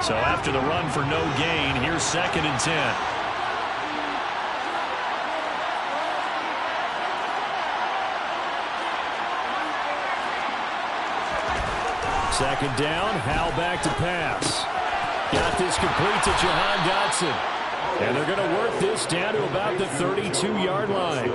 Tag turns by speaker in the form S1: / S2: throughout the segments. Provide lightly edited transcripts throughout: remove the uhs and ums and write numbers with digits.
S1: So after the run for no gain, here's 2nd and 10. Second down, Howell back to pass. Got this complete to Jahan Dotson. And they're going to work this down to about the 32-yard line.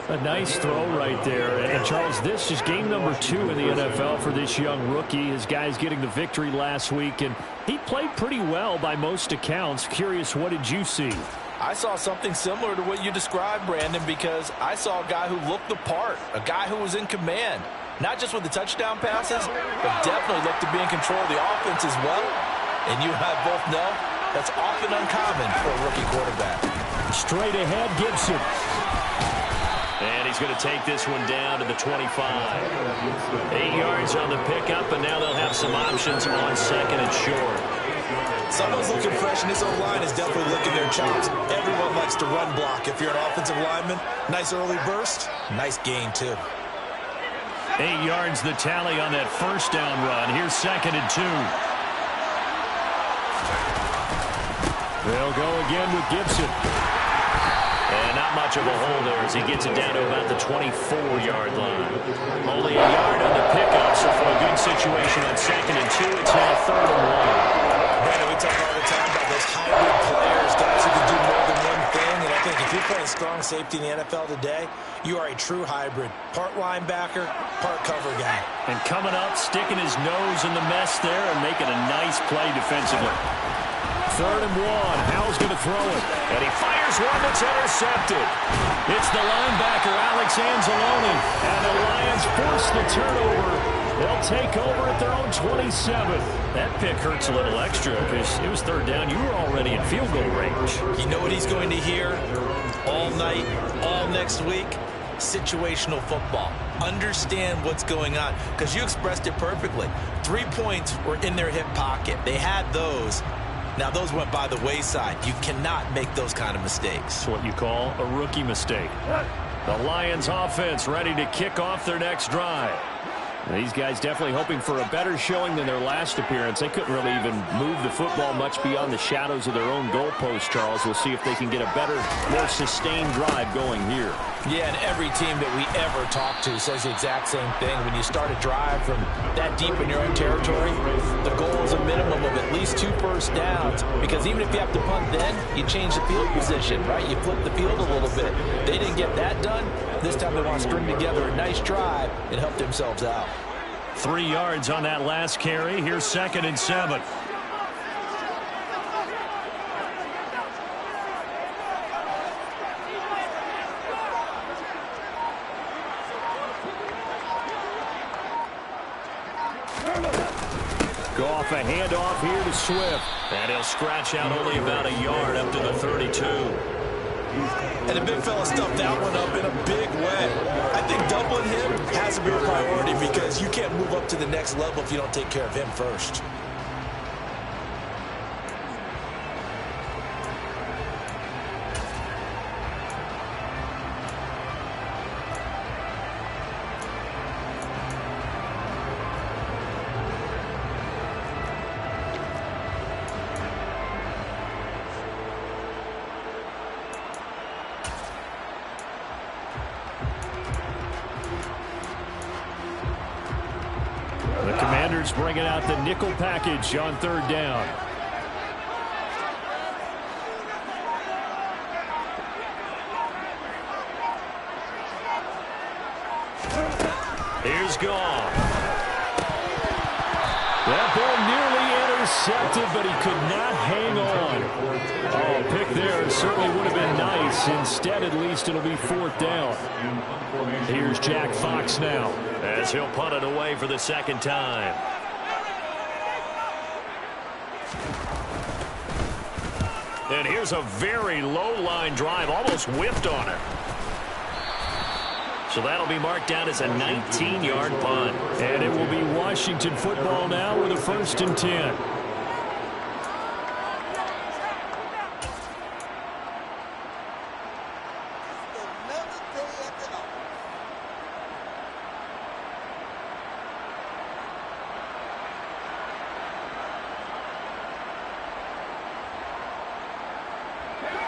S1: A nice throw right there. And Charles, this is game number 2 in the NFL for this young rookie. His guys getting the victory last week, and he played pretty well by most accounts. Curious, what did you see?
S2: I saw something similar to what you described, Brandon, because I saw a guy who looked the part, a guy who was in command, not just with the touchdown passes, but definitely looked to be in control of the offense as well. And you and I both know that's often uncommon for a rookie quarterback.
S1: Straight ahead, Gibson. And he's going to take this one down to the 25. 8 yards on the pickup, and now they'll have some options on 2nd and short.
S2: Someone's looking fresh, and this O-line is definitely licking their chops. Everyone likes to run block. If you're an offensive lineman, nice early burst, nice gain too.
S1: 8 yards the tally on that first down run. Here's 2nd and 2. They'll go again with Gibson. And not much of a hole there as he gets it down to about the 24-yard line. Only a yard on the pickup, so for a good situation on 2nd and 2, it's now 3rd and 1.
S2: Brandon, we talk all the time about those hybrid players, guys who can do more than one thing. And I think if you're playing strong safety in the NFL today, you are a true hybrid. Part linebacker, part cover guy.
S1: And coming up, sticking his nose in the mess there and making a nice play defensively. 3rd and 1. Howell's going to throw it. And he fires one that's intercepted. It's the linebacker, Alex Anzalone. And the Lions force the turnover. They'll take over at their own 27. That pick hurts a little extra because it was 3rd down. You were already in field goal range.
S2: You know what he's going to hear all night, all next week? Situational football. Understand what's going on, because you expressed it perfectly. 3 points were in their hip pocket. They had those. Now, those went by the wayside. You cannot make those kind of mistakes.
S1: It's what you call a rookie mistake. The Lions offense ready to kick off their next drive. These guys definitely hoping for a better showing than their last appearance. They couldn't really even move the football much beyond the shadows of their own goalpost, Charles. We'll see if they can get a better, more sustained drive going here.
S2: Yeah, and every team that we ever talk to says the exact same thing. When you start a drive from that deep in your own territory, the goal is a minimum of at least 2 first downs, because even if you have to punt then, you change the field position, right? You flip the field a little bit. They didn't get that done. This time they want to string together a nice drive and help themselves out.
S1: 3 yards on that last carry. Here's 2nd and 7. Goff, a handoff here to Swift. And he'll scratch out only about a yard up to the 32.
S2: And the big fella stuffed that one up in a big way. I think doubling him has to be a priority, because you can't move up to the next level if you don't take care of him first.
S1: Bringing out the nickel package on 3rd down. Here's Goff. That ball nearly intercepted, but he could not hang on. Oh, pick there certainly would have been nice. Instead, at least it'll be 4th down. Here's Jack Fox now, as he'll punt it away for the 2nd time. And here's a very low line drive, almost whipped on it. So that'll be marked down as a 19-yard punt. And it will be Washington football now with a 1st and 10.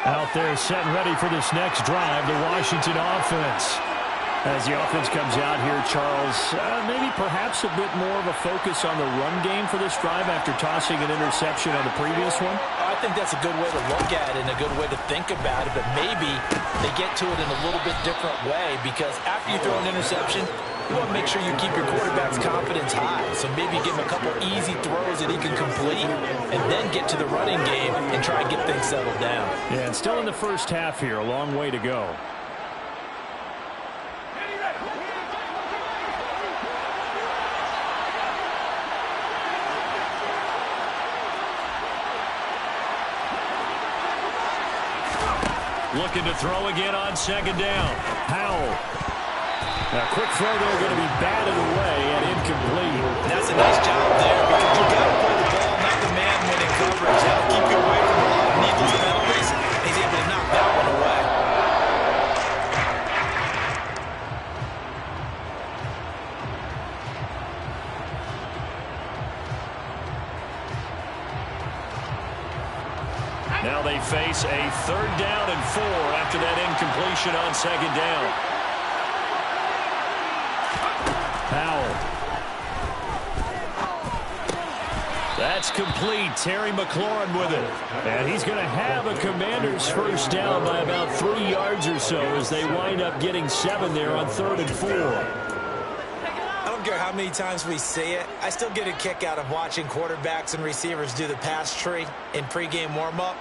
S1: Out there setting ready for this next drive, the Washington offense. As the offense comes out here, Charles, maybe perhaps a bit more of a focus on the run game for this drive after tossing an interception on the previous one?
S2: I think that's a good way to look at it and a good way to think about it, but maybe they get to it in a little bit different way, because after you throw an interception, you want to make sure you keep your quarterback's confidence high. So maybe give him a couple easy throws that he can complete and then get to the running game and try and get things settled down.
S1: Yeah, and still in the first half here, a long way to go. Looking to throw again on second down. Howell. A quick throw there going to be batted away and incomplete.
S2: That's a nice job there, because you got to play the ball, not the man when in coverage. That'll keep you away from a lot of needless penalties. He's able to knock that one away.
S1: Now they face a 3rd down and 4 after that incompletion on second down. Powell. That's complete. Terry McLaurin with it. And he's going to have a Commanders first down by about 3 yards or so as they wind up getting 7 there on 3rd and 4.
S2: I don't care how many times we say it, I still get a kick out of watching quarterbacks and receivers do the pass tree in pregame warm-up.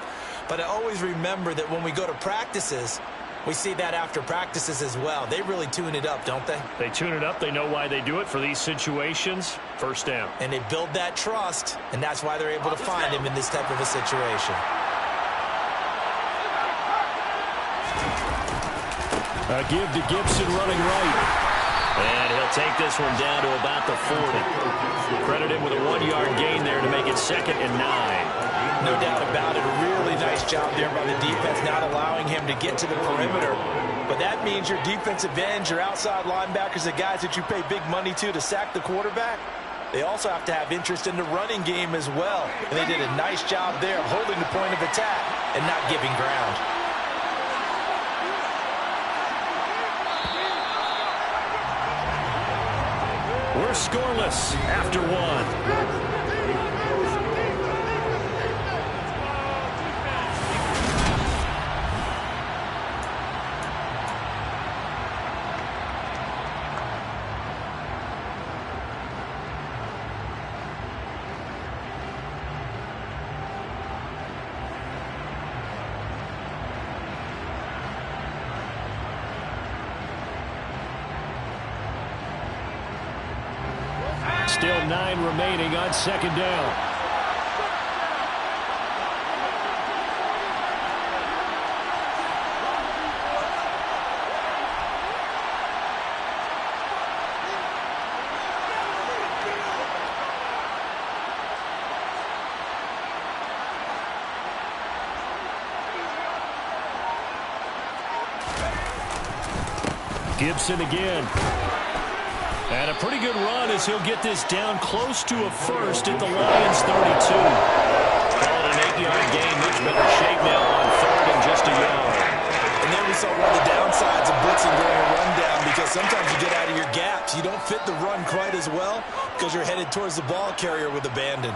S2: But I always remember that when we go to practices, we see that after practices as well. They really tune it up, don't they?
S1: They tune it up. They know why they do it for these situations. First down.
S2: And they build that trust, and that's why they're able to find him in this type of a situation.
S1: A give to Gibson running right. And he'll take this one down to about the 40. Credit him with a 1-yard gain there to make it 2nd and 9.
S2: No doubt about it. A really nice job there by the defense, not allowing him to get to the perimeter. But that means your defensive ends, your outside linebackers, the guys that you pay big money to sack the quarterback, they also have to have interest in the running game as well. And they did a nice job there of holding the point of attack and not giving ground.
S1: We're scoreless after 1. Still 9 remaining on second down. Gibson again. And a pretty good run as he'll get this down close to a first at the Lions' 32. Call it an 8-yard gain. Much better shape now on 3rd and just a yard.
S2: And there we saw one of the downsides of blitzing during a rundown, because sometimes you get out of your gaps. You don't fit the run quite as well because you're headed towards the ball carrier with abandon.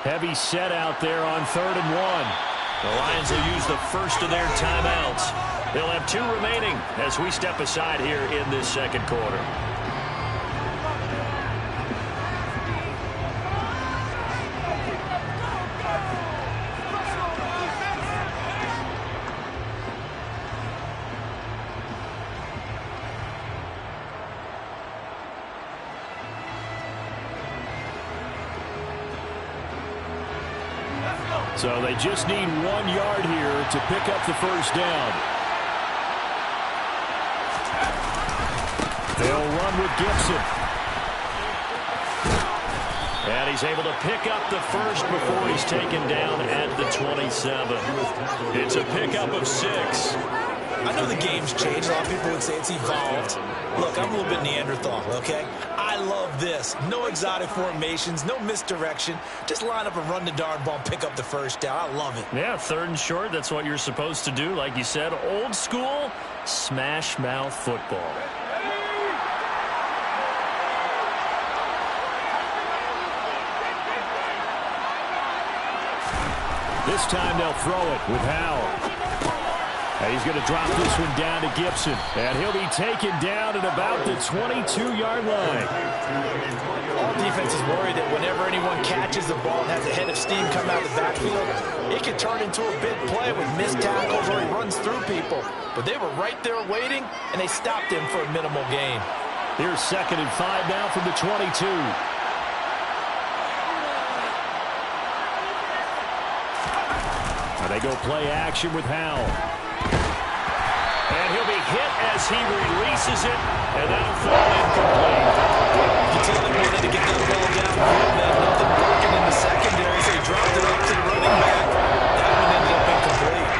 S1: Heavy set out there on 3rd and 1. The Lions will use the first of their timeouts. They'll have 2 remaining as we step aside here in this second quarter. So they just need 1 yard here to pick up the first down. They'll run with Gibson. And he's able to pick up the first before he's taken down at the 27. It's a pickup of 6.
S2: I know the game's changed. A lot of people would say it's evolved. Look, I'm a little bit Neanderthal, okay? I love this. No exotic formations, no misdirection. Just line up and run the darn ball and pick up the first down. I love it.
S1: Yeah, 3rd and short, that's what you're supposed to do. Like you said, old school, smash mouth football. This time they'll throw it with Howell. And he's going to drop this one down to Gibson. And he'll be taken down at about the 22-yard line.
S2: All defense is worried that whenever anyone catches the ball and has a head of steam come out of the backfield, it can turn into a big play with missed tackles or he runs through people. But they were right there waiting, and they stopped him for a minimal gain.
S1: Here's 2nd and 5 now from the 22. They go play action with Howell. And he'll be hit as he releases it, and that'll fall incomplete.
S2: You tell them wanted to get that ball downfield, they had nothing working in the secondary, so he dropped it off to the running back. That one ended up incomplete.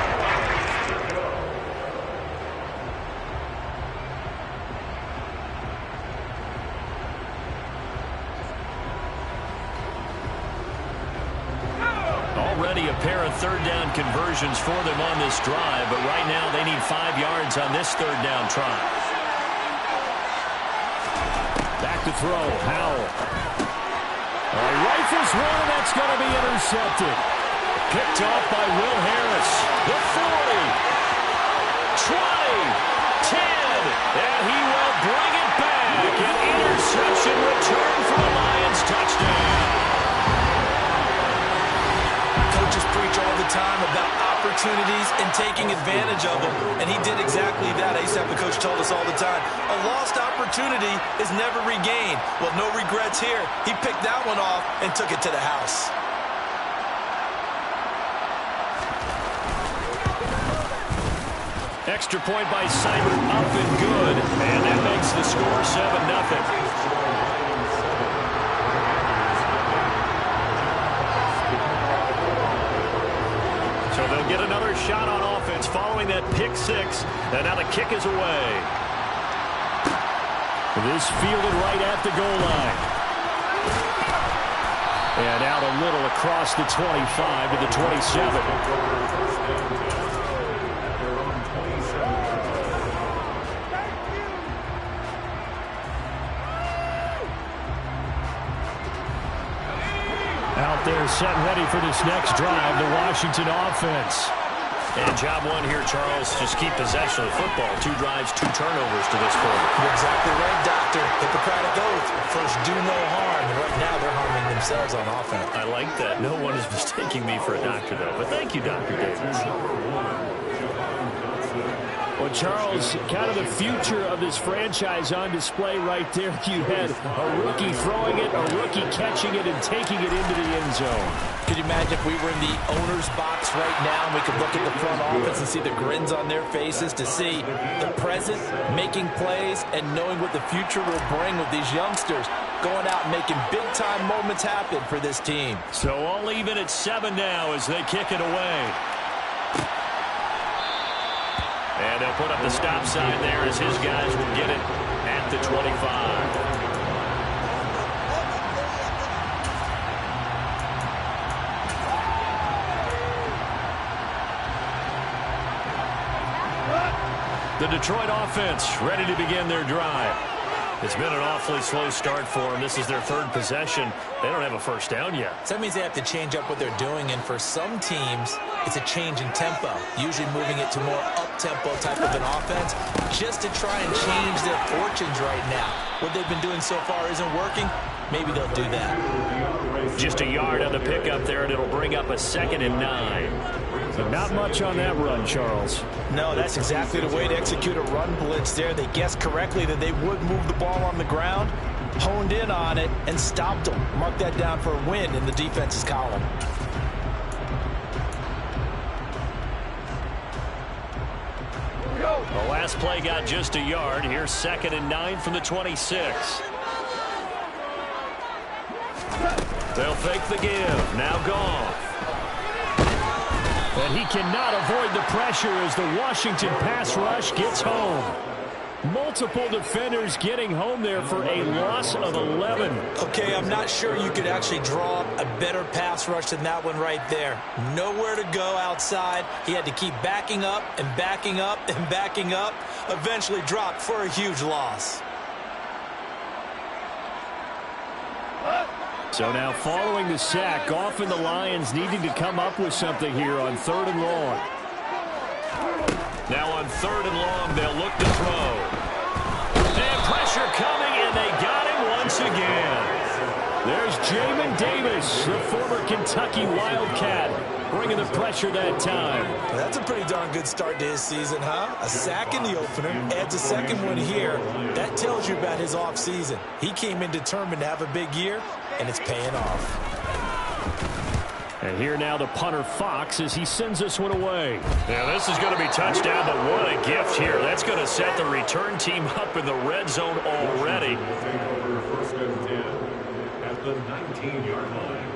S1: Already a pair of 3rd down conversions for them on this drive, but right now they need 5 yards on this 3rd down try. Back to throw, Howell. He rifles one, and that's going to be intercepted. Picked off by Will Harris. The 40, 20, 10, and he will bring it back. An interception return for the Lions touchdown.
S2: Coaches preach all the time about opportunities and taking advantage of them, and he did exactly that. I used to have a coach told us all the time, a lost opportunity is never regained. Well, no regrets here. He picked that one off and took it to the house.
S1: Extra point by Seibert, up and good, and that makes the score 7-0. So they'll get another shot on offense following that pick 6, and now the kick is away. This fielded right at the goal line. And out a little across the 25 to the 27. Out there set ready for this next drive, the Washington offense. And job one here, Charles, just keep possession of the football. 2 drives, 2 turnovers to this point.
S2: You're exactly right, Doctor. Hippocratic oath. First, do no harm. And right now, they're harming themselves on offense.
S1: I like that. No one is mistaking me for a doctor, though. But thank you, Dr. Davis. Well, Charles, kind of the future of this franchise on display right there. You had a rookie throwing it, a rookie catching it, and taking it into the end zone.
S2: Could you imagine if we were in the owner's box right now and we could look at the front office and see the grins on their faces, to see the present, making plays, and knowing what the future will bring with these youngsters going out and making big-time moments happen for this team.
S1: So all even at 7 now as they kick it away. And they'll put up the stop sign there as his guys will get it at the 25. The Detroit offense ready to begin their drive. It's been an awfully slow start for them. This is their 3rd possession. They don't have a first down yet.
S2: So that means they have to change up what they're doing, and for some teams, it's a change in tempo, usually moving it to more up-tempo type of an offense, just to try and change their fortunes right now. What they've been doing so far isn't working. Maybe they'll do that.
S1: Just a yard on the pickup there, and it'll bring up a 2nd and 9. So not much on that run, Charles.
S2: No, that's exactly the way to execute a run blitz there. They guessed correctly that they would move the ball on the ground, honed in on it, and stopped them. Mark that down for a win in the defense's column.
S1: The last play got just a yard. Here's 2nd and 9 from the 26. They'll fake the give. Now Goff. And he cannot avoid the pressure as the Washington pass rush gets home. Multiple defenders getting home there for a loss of 11.
S2: Okay, I'm not sure you could actually draw a better pass rush than that one right there. Nowhere to go outside. He had to keep backing up and backing up and backing up. Eventually dropped for a huge loss.
S1: So now following the sack, often the Lions needing to come up with something here on 3rd and long.
S3: Now on 3rd and long, they'll look to throw.
S1: And pressure coming, and they got him once again. There's Jamin Davis, the former Kentucky Wildcat, bringing the pressure that time.
S2: That's a pretty darn good start to his season, huh? A sack in the opener, adds a second one here. That tells you about his offseason. He came in determined to have a big year, and it's paying off.
S1: And here now the punter Fox as he sends this one away.
S3: Yeah, this is going to be touchdown, but what a gift here. That's going to set the return team up in the red zone already.
S4: First and 10 at the 19-yard line.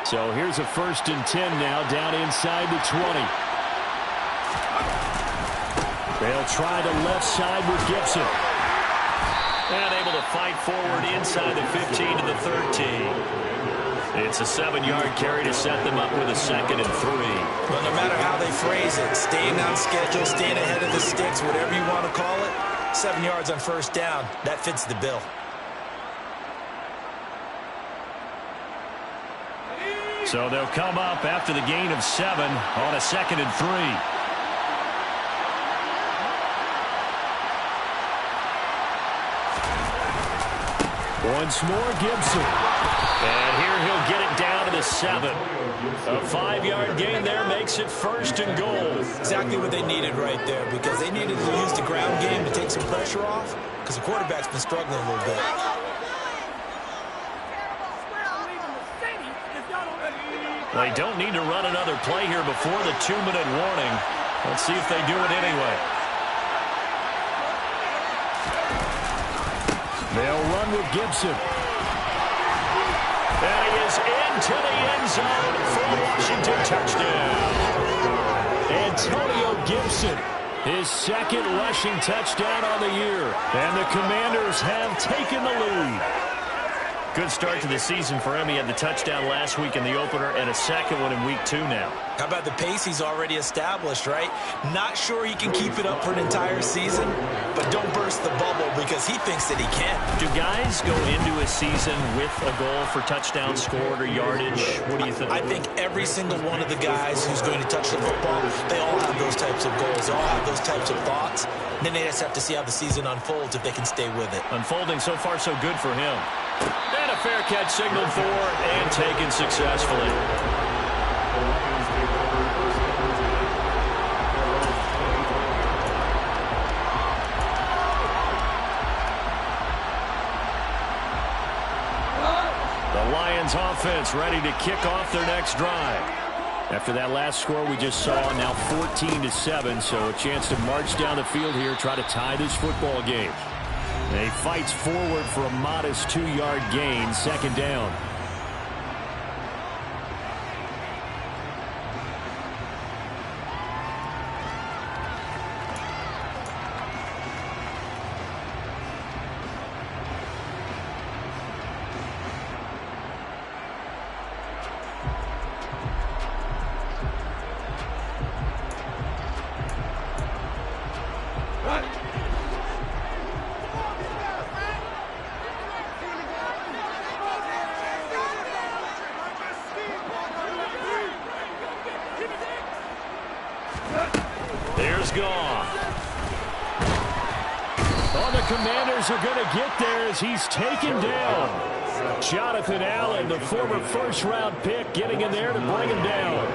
S1: So here's a 1st and 10 now down inside the 20. They'll try the left side with Gibson.
S3: And able to fight forward inside the 15 to the 13. It's a 7-yard carry to set them up with a 2nd and 3.
S2: Well, no matter how they phrase it, staying on schedule, staying ahead of the sticks, whatever you want to call it, 7 yards on 1st down, that fits the bill.
S1: So they'll come up after the gain of 7 on a 2nd and 3. Once more, Gibson. And here he'll get it down to the 7. A 5-yard gain there makes it 1st and goal.
S2: Exactly what they needed right there, because they needed to use the ground game to take some pressure off, because the quarterback's been struggling a little bit.
S1: They don't need to run another play here before the 2-minute warning. Let's see if they do it anyway. They'll run with Gibson. And he is into the end zone for a Washington touchdown. Antonio Gibson, his 2nd rushing touchdown on the year. And the Commanders have taken the lead. Good start to the season for him. He had the touchdown last week in the opener and a 2nd one in week 2 now.
S2: How about the pace he's already established, right? Not sure he can keep it up for an entire season, but don't burst the bubble because he thinks that he can.
S1: Do guys go into a season with a goal for touchdown scored or yardage? What do you think?
S2: I think every single one of the guys who's going to touch the football, they all have those types of goals. They all have those types of thoughts. And then they just have to see how the season unfolds if they can stay with it.
S1: Unfolding so far so good for him. And a fair catch signaled for and taken successfully. The Lions offense ready to kick off their next drive. After that last score we just saw, now 14-7, so a chance to march down the field here, try to tie this football game. And he fights forward for a modest 2-yard gain, 2nd down. There's gone. Oh, the Commanders are going to get there as he's taken down. Jonathan Allen, the former 1st-round pick, getting in there to bring him down.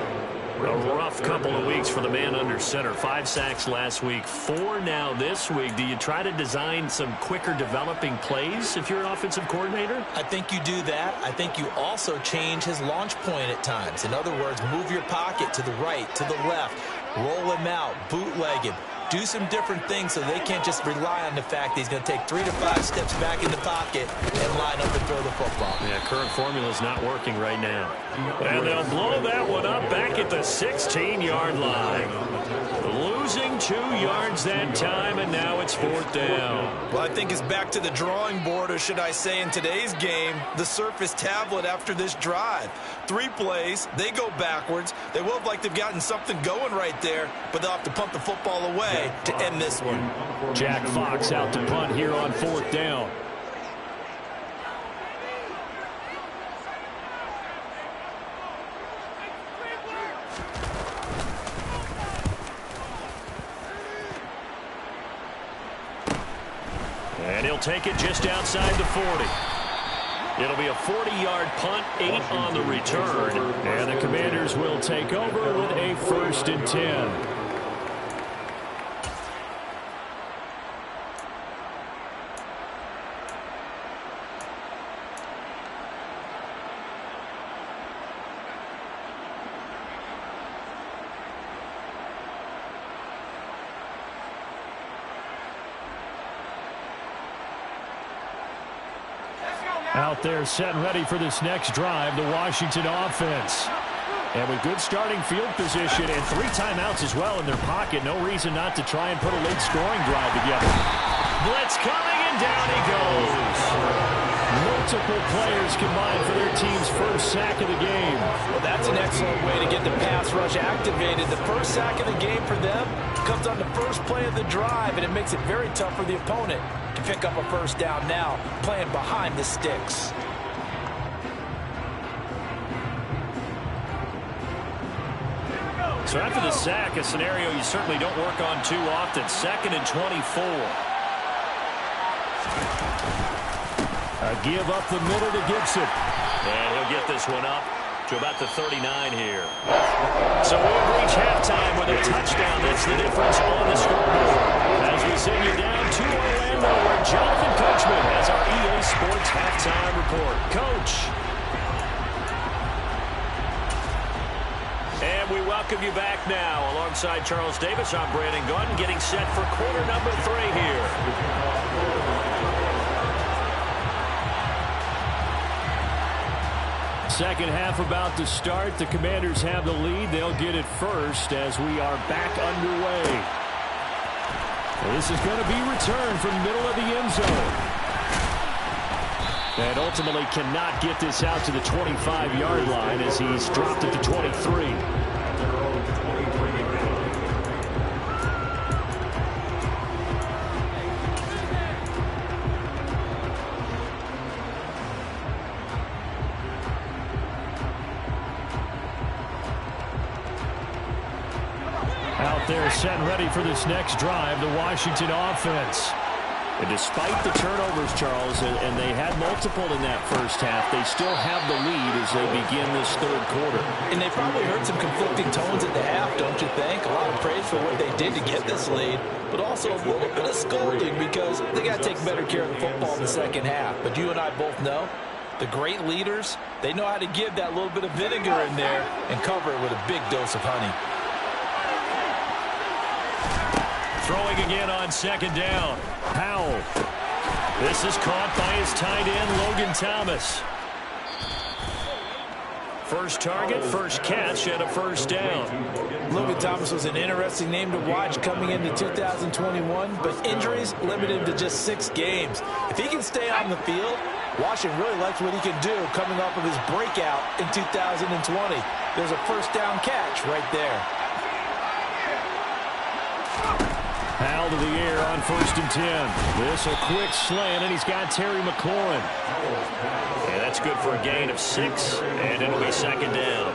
S3: A rough couple of weeks for the man under center. 5 sacks last week, 4 now this week. Do you try to design some quicker developing plays if you're an offensive coordinator?
S2: I think you do that. I think you also change his launch point at times. In other words, move your pocket to the right, to the left, roll him out, bootleg him. Do some different things so they can't just rely on the fact that he's going to take 3 to 5 steps back in the pocket and line up and throw the football.
S3: Yeah, current formula is not working right now. And they'll blow that one up back at the 16-yard line. Losing 2 yards that time, and now it's 4th down.
S2: Well, I think it's back to the drawing board, or should I say in today's game, the Surface tablet after this drive. 3 plays, they go backwards. They will look like they've gotten something going right there, but they'll have to punt the football away to end this one.
S1: Jack Fox out to punt here on 4th down.
S3: And he'll take it just outside the 40. It'll be a 40-yard punt, 8 on the return.
S1: And the Commanders will take over with a 1st and 10. Out there set and ready for this next drive, the Washington offense. And with good starting field position and 3 timeouts as well in their pocket, no reason not to try and put a late scoring drive together.
S3: Blitz coming, and down he goes.
S1: Multiple players combined for their team's first sack of the game.
S2: Well, that's an excellent way to get the pass rush activated. The first sack of the game for them comes on the first play of the drive, and it makes it very tough for the opponent to pick up a 1st down now, playing behind the sticks.
S3: So after the sack, a scenario you certainly don't work on too often. 2nd and 24.
S1: A give up the middle to Gibson.
S3: And he'll get this one up to about the 39 here. So we'll reach halftime with a touchdown. That's the difference on the scoreboard. As we send you down to Orlando, where Jonathan Coachman has our EA Sports halftime report. Coach. And we welcome you back now. Alongside Charles Davis, I'm Brandon Gordon, getting set for quarter number 3 here.
S1: Second half about to start. The Commanders have the lead. They'll get it first as we are back underway. This is going to be returned from the middle of the end zone. And ultimately cannot get this out to the 25-yard line as he's dropped it to 23. Out there set and ready for this next drive, the Washington offense. And despite the turnovers, Charles, and they had multiple in that first half, they still have the lead as they begin this 3rd quarter.
S2: And they probably heard some conflicting tones at the half, don't you think? A lot of praise for what they did to get this lead, but also a little bit of scolding because they got to take better care of the football in the second half. But you and I both know the great leaders, they know how to give that little bit of vinegar in there and cover it with a big dose of honey.
S3: Throwing again on 2nd down. Powell. This is caught by his tight end, Logan Thomas. First target, first catch, and a 1st down.
S2: Logan Thomas was an interesting name to watch coming into 2021, but injuries limited him to just 6 games. If he can stay on the field, Washington really likes what he can do coming off of his breakout in 2020. There's a 1st down catch right there.
S1: Powell to the air on 1st and 10. This a quick slant, and he's got Terry McLaurin.
S3: Yeah, that's good for a gain of 6, and it'll be 2nd down.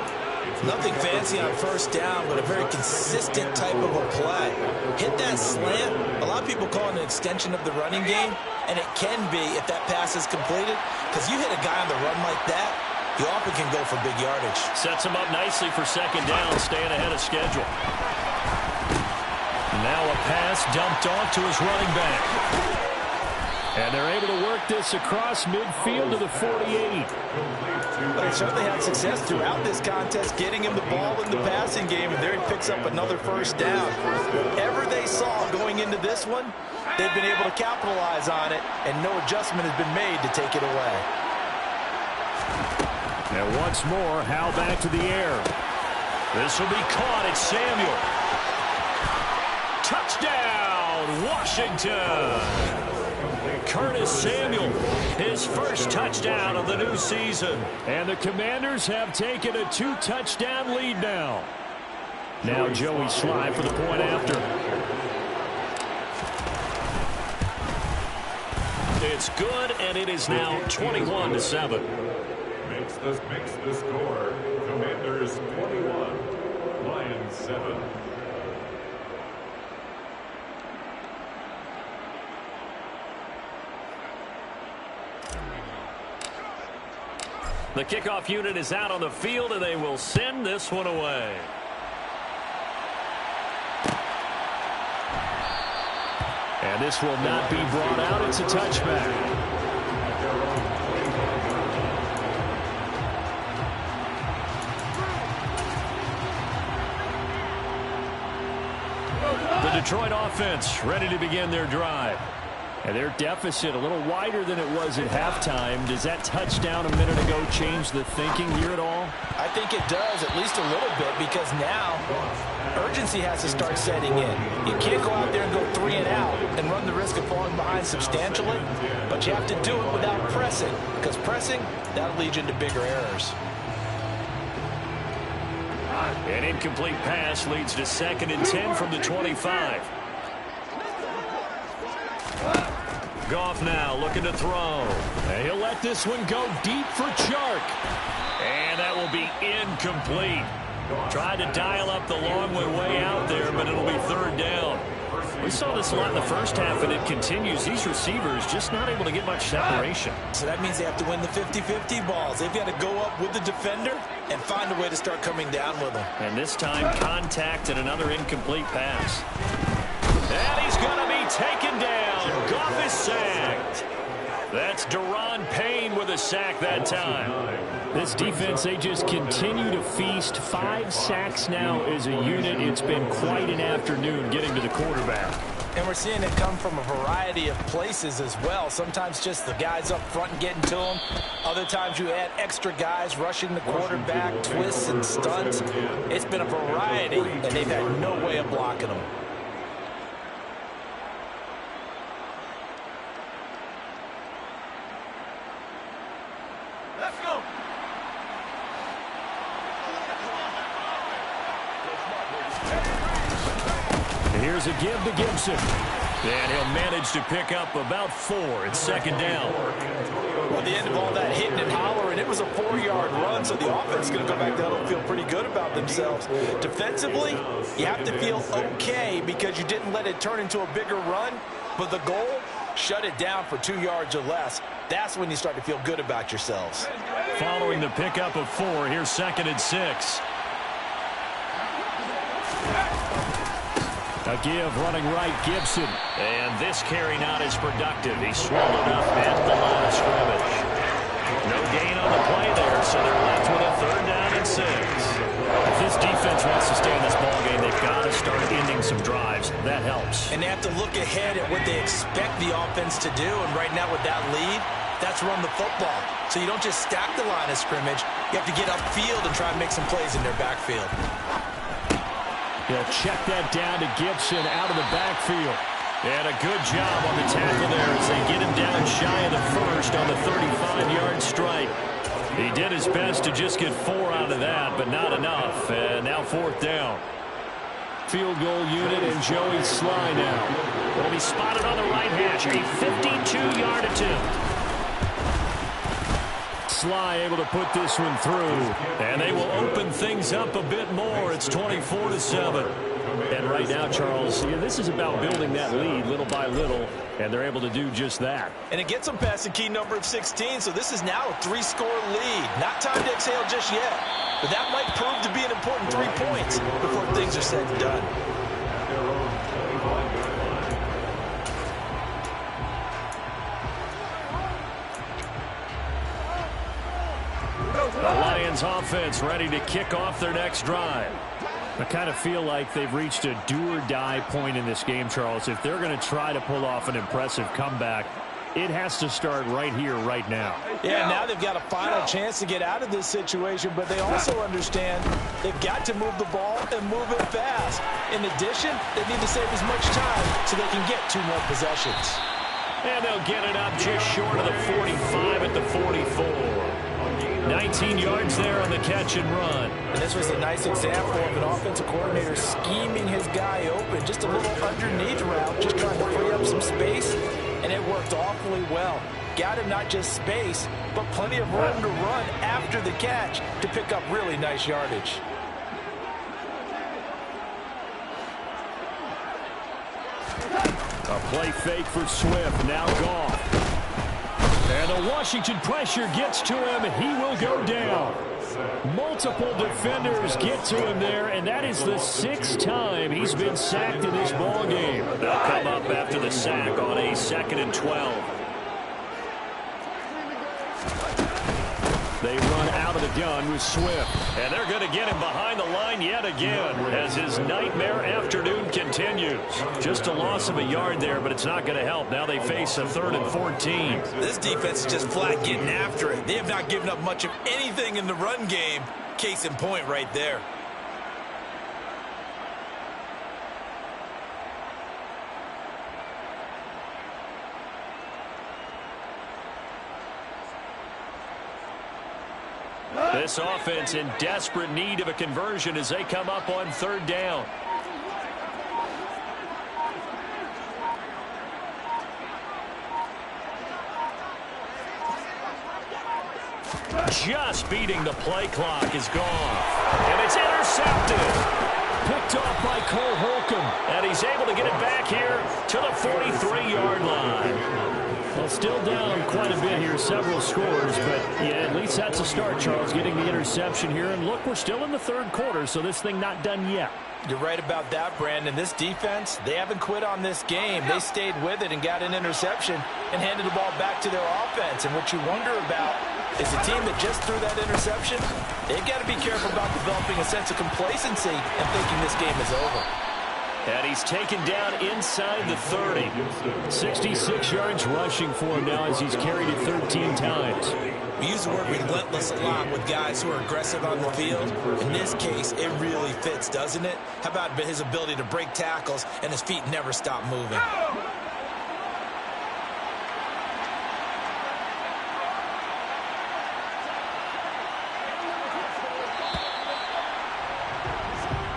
S2: Nothing fancy on 1st down, but a very consistent type of a play. Hit that slant. A lot of people call it an extension of the running game, and it can be if that pass is completed, because you hit a guy on the run like that, you often can go for big yardage.
S3: Sets him up nicely for second down, staying ahead of schedule. Now a pass dumped off to his running back. And they're able to work this across midfield to the 48.
S2: They certainly had success throughout this contest, getting him the ball in the passing game, and there he picks up another first down. Whatever they saw going into this one, they've been able to capitalize on it, and no adjustment has been made to take it away.
S1: And once more, Hal back to the air.
S3: This will be caught. It's Samuel. Touchdown, Washington. Curtis Samuel, his first touchdown of the new season.
S1: And the Commanders have taken a 2-touchdown lead now. Now Joey Sly for the point after.
S3: It's good, and it is now 21-7.
S4: Makes the score. Commanders 21, Lions 7.
S3: The kickoff unit is out on the field, and they will send this one away.
S1: And this will not be brought out. It's a touchback.
S3: The Detroit offense ready to begin their drive.
S1: And their deficit a little wider than it was at halftime. Does that touchdown a minute ago change the thinking here at all?
S2: I think it does, at least a little bit, because now urgency has to start setting in. You can't go out there and go 3 and out and run the risk of falling behind substantially, but you have to do it without pressing, because pressing, that'll lead you into bigger errors.
S3: An incomplete pass leads to 2nd and 10 from the 25. Goff now looking to throw.
S1: And he'll let this one go deep for Chark.
S3: And that will be incomplete. Tried to dial up the long way out there, but it'll be 3rd down. We saw this a lot in the first half, and it continues. These receivers just not able to get much separation.
S2: So that means they have to win the 50-50 balls. They've got to go up with the defender and find a way to start coming down with them.
S3: And this time, contact and another incomplete pass. And he's going to be taken down. Goff is sacked. That's Daron Payne with a sack that time.
S1: This defense, they just continue to feast. 5 sacks now as a unit. It's been quite an afternoon getting to the quarterback.
S2: And we're seeing it come from a variety of places as well. Sometimes just the guys up front and getting to them. Other times you add extra guys rushing the quarterback, twists and stunts. It's been a variety, and they've had no way of blocking them.
S1: Here's a give to Gibson.
S3: And he'll manage to pick up about 4. It's 2nd down.
S2: Well, at the end of all that hitting and hollering, it was a 4-yard run, so the offense is going to go back down and feel pretty good about themselves. Defensively, you have to feel okay because you didn't let it turn into a bigger run, but the goal, shut it down for 2 yards or less. That's when you start to feel good about yourselves.
S3: Following the pickup of 4, here's 2nd and 6.
S1: A give running right, Gibson.
S3: And this carry not as productive. He swallowed up at the line of scrimmage. No gain on the play there, so they're left with a 3rd down and 6.
S1: If this defense wants to stay in this ballgame, they've got to start ending some drives. That helps.
S2: And they have to look ahead at what they expect the offense to do, and right now with that lead, that's run the football. So you don't just stack the line of scrimmage. You have to get upfield and try and make some plays in their backfield.
S1: He'll check that down to Gibson out of the backfield.
S3: And a good job on the tackle there as they get him down shy of the 1st on the 35-yard strike. He did his best to just get 4 out of that, but not enough. And now 4th down.
S1: Field goal unit and Joey Sly now.
S3: Will be spotted on the right hash. A 52-yard attempt.
S1: Sly able to put this one through.
S3: And they will open things up a bit more. It's 24-7.
S1: And right now, Charles, this is about building that lead little by little, and they're able to do just that.
S2: And it gets them past the key number of 16, so this is now a 3-score lead. Not time to exhale just yet, but that might prove to be an important 3 points before things are said and done.
S1: The Lions offense ready to kick off their next drive. I kind of feel like they've reached a do-or-die point in this game, Charles. If they're going to try to pull off an impressive comeback, it has to start right here, right now.
S2: Yeah, now they've got a final chance to get out of this situation, but they also understand they've got to move the ball and move it fast. In addition, they need to save as much time so they can get 2 more possessions.
S1: And they'll get it up just short of the 45 at the 44. 19 yards there on the catch and run.
S2: And this was a nice example of an offensive coordinator scheming his guy open. Just a little underneath route, just trying to free up some space, and it worked awfully well. Got him not just space, but plenty of room to run after the catch to pick up really nice yardage.
S1: A play fake for Swift, now Goff. And the Washington pressure gets to him. He will go down. Multiple defenders get to him there, and that is the 6th time he's been sacked in this ball game.
S3: They'll come up after the sack on a 2nd and 12.
S1: They run out of the gun with Swift.
S3: And they're going to get him behind the line yet again as his nightmare afternoon continues.
S1: Just a loss of a yard there, but it's not going to help. Now they face a 3rd and 14.
S2: This defense is just flat getting after it. They have not given up much of anything in the run game. Case in point right there.
S1: This offense in desperate need of a conversion as they come up on 3rd down. Just beating the play clock is gone.
S3: And it's intercepted.
S1: Picked off by Cole Holcomb.
S3: And he's able to get it back here to the 43-yard line.
S1: Well, still down quite a bit here, several scores, but yeah, at least that's a start, Charles, getting the interception here. And look, we're still in the 3rd quarter, so this thing not done yet.
S2: You're right about that, Brandon. This defense, they haven't quit on this game. They stayed with it and got an interception and handed the ball back to their offense. And what you wonder about is the team that just threw that interception, they've got to be careful about developing a sense of complacency and thinking this game is over.
S1: And he's taken down inside the 30. 66 yards rushing for him now as he's carried it 13 times.
S2: We use the word relentless a lot with guys who are aggressive on the field. In this case, it really fits, doesn't it? How about his ability to break tackles and his feet never stop moving?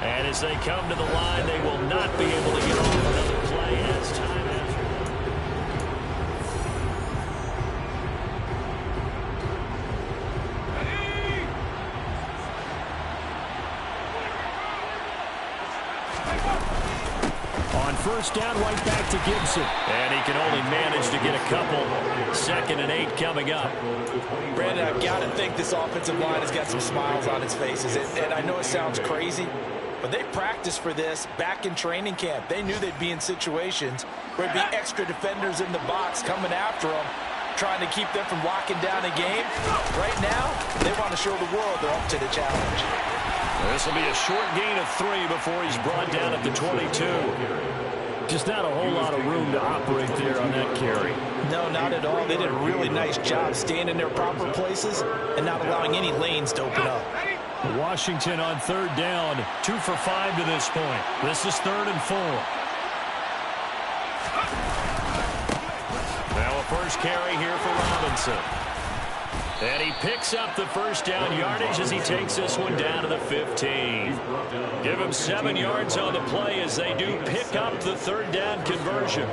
S1: And as they come to the line, they will not be able to get off another play as time after. On 1st down, right back to Gibson. And he can only manage to get a couple. 2nd and 8 coming up.
S2: Brandon, I've got to think this offensive line has got some smiles on its faces. And I know it sounds crazy, but they practiced for this back in training camp. They knew they'd be in situations where there'd be extra defenders in the box coming after them, trying to keep them from locking down a game. Right now, they want to show the world they're up to the challenge.
S1: This will be a short gain of 3 before he's brought down at the 22. Just not a whole lot of room to operate there on that carry.
S2: No, not at all. They did a really nice job staying in their proper places and not allowing any lanes to open up.
S1: Washington on 3rd down, 2 for 5 to this point. This is 3rd and 4. Now a first carry here for Robinson. And he picks up the 1st down yardage as he takes this one down to the 15. Give him 7 yards on the play as they do pick up the 3rd down conversion.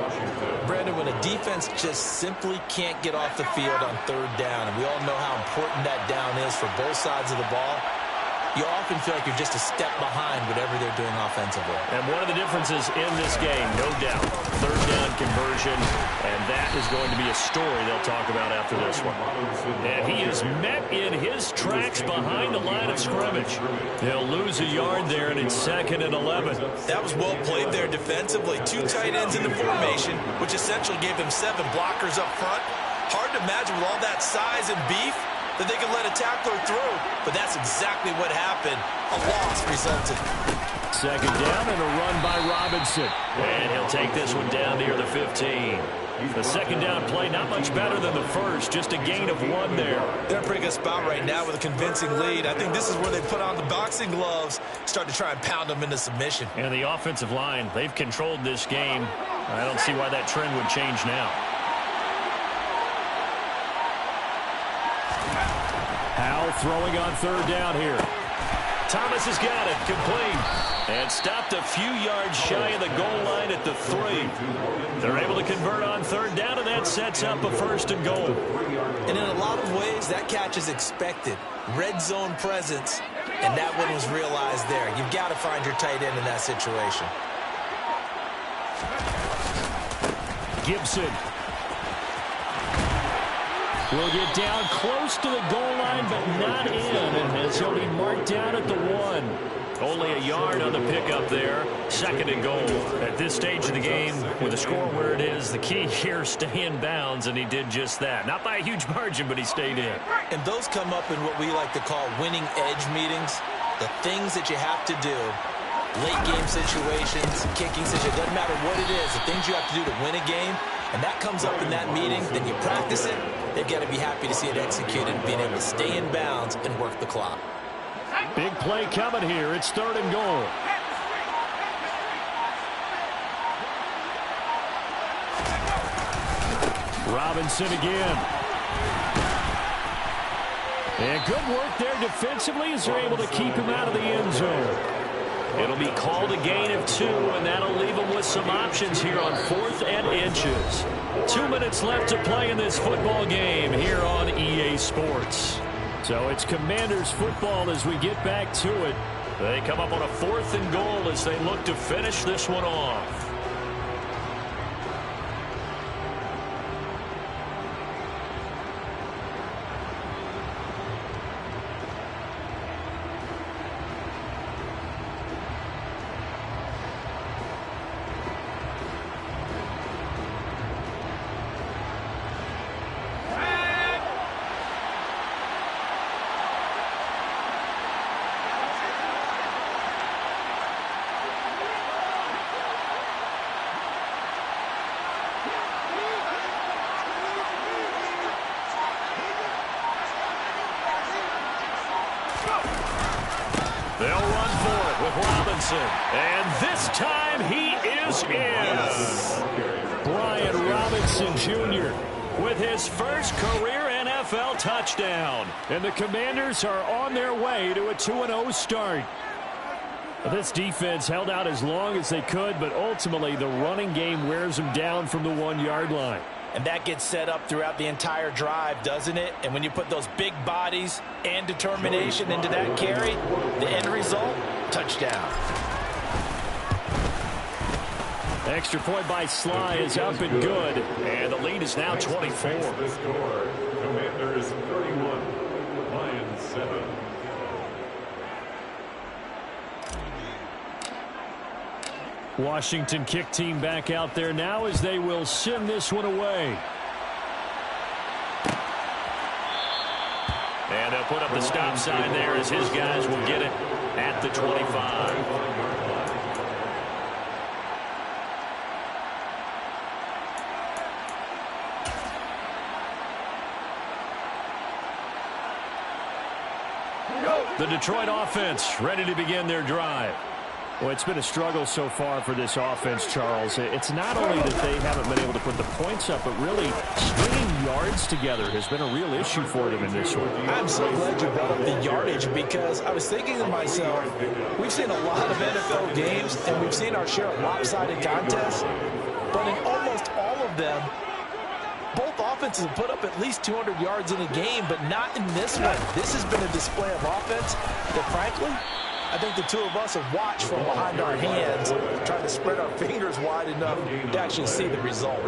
S2: Brandon, when a defense just simply can't get off the field on 3rd down, and we all know how important that down is for both sides of the ball, you often feel like you're just a step behind whatever they're doing offensively.
S3: And one of the differences in this game, no doubt, third down conversion, and that is going to be a story they'll talk about after this one. And he is met in his tracks behind the line of scrimmage. They'll lose a yard there, and it's 2nd and 11.
S2: That was well played there defensively. 2 tight ends in the formation, which essentially gave them 7 blockers up front. Hard to imagine with all that size and beef that they could let a tackler through, but that's exactly what happened. A loss resulted.
S1: 2nd down and a run by Robinson.
S3: And he'll take this one down near the 15. The 2nd down play, not much better than the first, just a gain of 1 there.
S2: They're in a pretty good spot right now with a convincing lead. I think this is where they put on the boxing gloves, start to try and pound them into submission.
S3: And the offensive line, they've controlled this game. I don't see why that trend would change now.
S1: Howell throwing on 3rd down here.
S3: Thomas has got it, complete. And stopped a few yards shy of the goal line at the 3. They're able to convert on 3rd down, and that sets up a 1st and goal.
S2: And in a lot of ways, that catch is expected. Red zone presence, and that one was realized there. You've got to find your tight end in that situation.
S1: Gibson will get down close to the goal line, but not in, and as he'll be marked down at the 1.
S3: Only a yard on the pickup there. 2nd and goal.
S1: At this stage of the game, with the score where it is, the key here, stay in bounds, and he did just that. Not by a huge margin, but he stayed in.
S2: And those come up in what we like to call winning edge meetings. The things that you have to do. Late game situations, kicking situations, doesn't matter what it is. The things you have to do to win a game, and that comes up in that meeting, then you practice it. They've got to be happy to see it executed, being able to stay in bounds and work the clock.
S1: Big play coming here. It's 3rd and goal. Robinson again. And good work there defensively as they're able to keep him out of the end zone.
S3: It'll be called a gain of 2, and that'll leave them with some options here on 4th and inches. 2 minutes left to play in this football game here on EA Sports.
S1: So it's Commanders football as we get back to it.
S3: They come up on a 4th and goal as they look to finish this one off. They'll run for it with Robinson. And this time he is in.
S1: Brian Robinson Jr.
S3: with his first career NFL touchdown.
S1: And the Commanders are on their way to a 2-0 start. This defense held out as long as they could, but ultimately the running game wears them down from the 1-yard line.
S2: And that gets set up throughout the entire drive, doesn't it? And when you put those big bodies and determination into that carry, the end result, touchdown.
S1: Extra point by Sly is up and good.
S3: And the lead is now 24.
S4: The score, Commanders 31, Lions 7.
S1: Washington kick team back out there now as they will send this one away.
S3: And they'll put up the stop sign there as his guys will get it at the 25.
S1: The Detroit offense ready to begin their drive. Well, it's been a struggle so far for this offense, Charles. It's not only that they haven't been able to put the points up, but really stringing yards together has been a real issue for them in this one.
S2: I'm so glad you brought up the yardage because I was thinking to myself, we've seen a lot of NFL games and we've seen our share of lopsided contests, but in almost all of them, Both offenses have put up at least 200 yards in a game, but not in this one. This has been a display of offense that, frankly, I think the two of us have watched from behind our hands, trying to spread our fingers wide enough to actually see the result.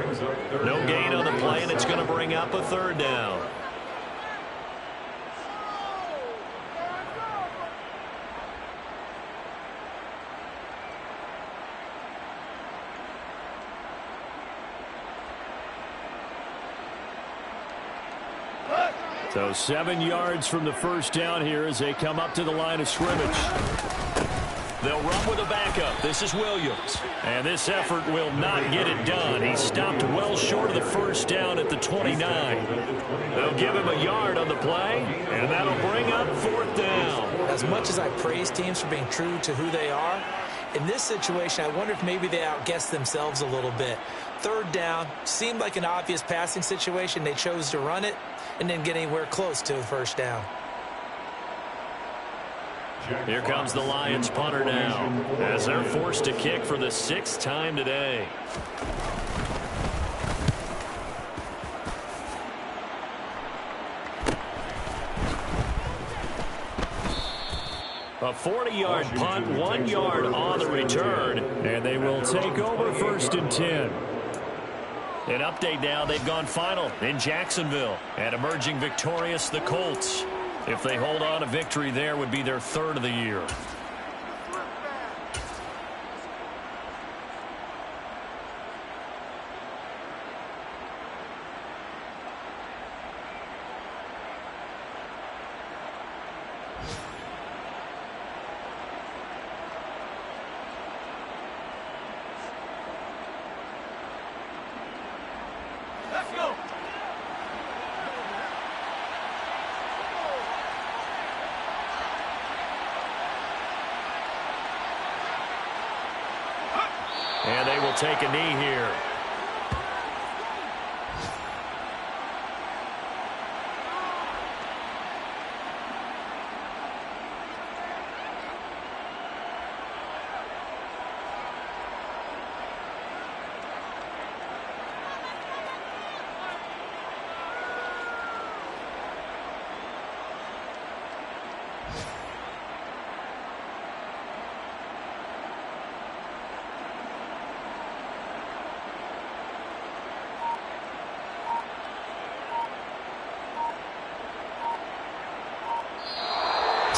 S3: No gain on the play, and it's going to bring up a third down. So 7 yards from the first down here as they come up to the line of scrimmage. They'll run with a backup. This is Williams. And this effort will not get it done. He stopped well short of the first down at the 29. They'll give him a yard on the play, and that'll bring up fourth down.
S2: As much as I praise teams for being true to who they are, in this situation, I wonder if maybe they outguessed themselves a little bit. Third down seemed like an obvious passing situation. They chose to run it and didn't get anywhere close to a first down.
S3: Here comes the Lions punter now as they're forced to kick for the 6th time today. A 40-yard punt, 1 yard on the return, and they will take over 1st and 10. An update now, they've gone final in Jacksonville, and emerging victorious, the Colts. If they hold on, a victory there would be their 3rd of the year. And they will take a knee here.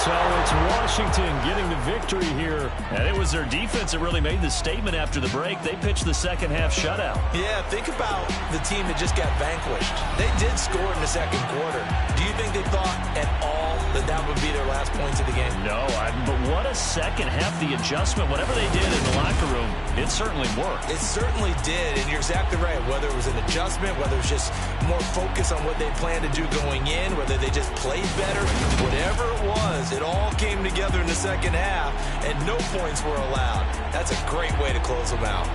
S3: So it's Washington getting the victory here. And it was their defense that really made the statement after the break. They pitched the second-half shutout.
S2: Yeah, think about the team that just got vanquished. They did score in the second quarter. Do you think they thought at all that that would be their last points of the game?
S3: No, but what a second half. The adjustment, whatever they did in the locker room, it certainly worked.
S2: It certainly did, and you're exactly right. Whether it was an adjustment, whether it was just more focus on what they planned to do going in, whether they just played better, whatever it was, it all came together in the second half, and no points were allowed. That's a great way to close them out.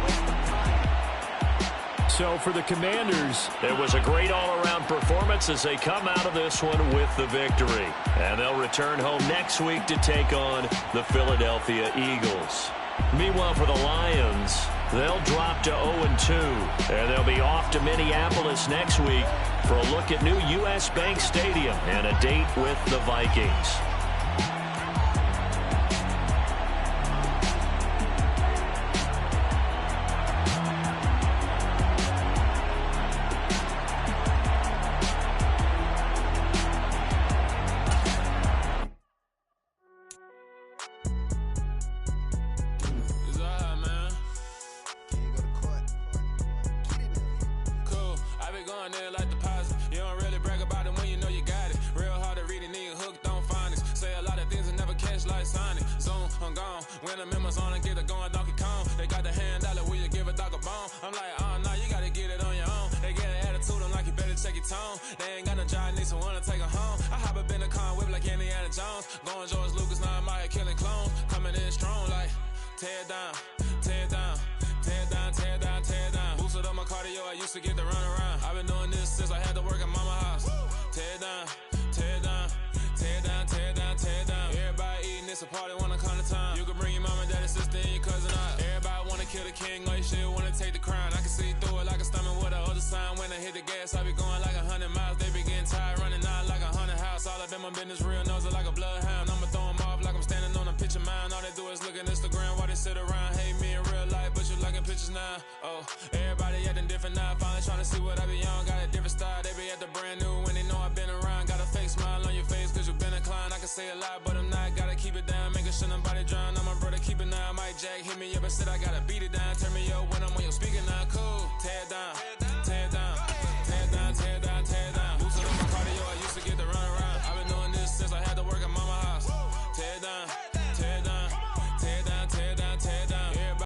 S3: So for the Commanders, it was a great all-around performance as they come out of this one with the victory. And they'll return home next week to take on the Philadelphia Eagles. Meanwhile, for the Lions, they'll drop to 0-2. And they'll be off to Minneapolis next week for a look at new U.S. Bank Stadium and a date with the Vikings.
S5: Kill the king, like shit, wanna take the crown. I can see through it like a stomach with a other sign. When I hit the gas, I be my business real, knows it like a bloodhound. I'ma throw them off like I'm standing on a picture mound. All they do is look at Instagram while they sit around. Hate me in real life, but you liking pictures now. Oh, everybody acting different now. Finally trying to see what I be on. Got a different style, they be at the brand new when they know I've been around. Got a fake smile on your face cause you been inclined. I can say a lot, but I'm not. Gotta keep it down, making sure nobody drown. I'm my brother, keep it now. Mike Jack hit me up and said I gotta beat it down.